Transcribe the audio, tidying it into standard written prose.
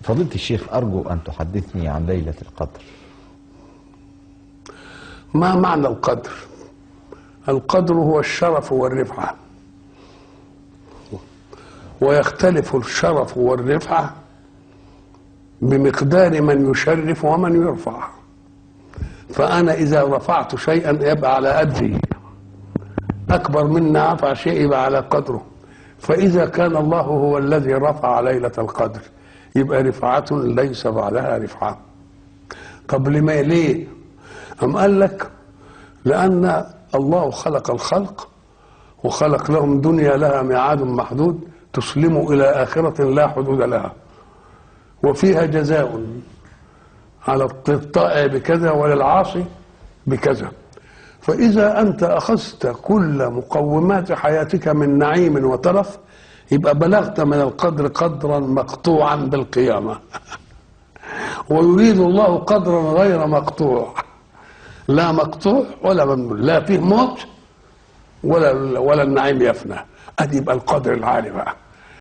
فضيلة الشيخ، أرجو أن تحدثني عن ليلة القدر. ما معنى القدر؟ القدر هو الشرف والرفعة، ويختلف الشرف والرفعة بمقدار من يشرف ومن يرفع. فأنا إذا رفعت شيئا يبقى على قدري، أكبر منا رفع شيء يبقى على قدره. فإذا كان الله هو الذي رفع ليلة القدر يبقى رفعة ليس بعدها رفعة. طب ليه؟ أم قال لك لأن الله خلق الخلق وخلق لهم دنيا لها ميعاد محدود تسلم إلى آخرة لا حدود لها، وفيها جزاء على الطائع بكذا وللعاصي بكذا. فإذا أنت أخذت كل مقومات حياتك من نعيم وترف يبقى بلغت من القدر قدرا مقطوعا بالقيامة. ويريد الله قدرا غير مقطوع، لا مقطوع ولا ممنوع، لا فيه موت ولا النعيم يفنى. أدي يبقى القدر العالي بقى.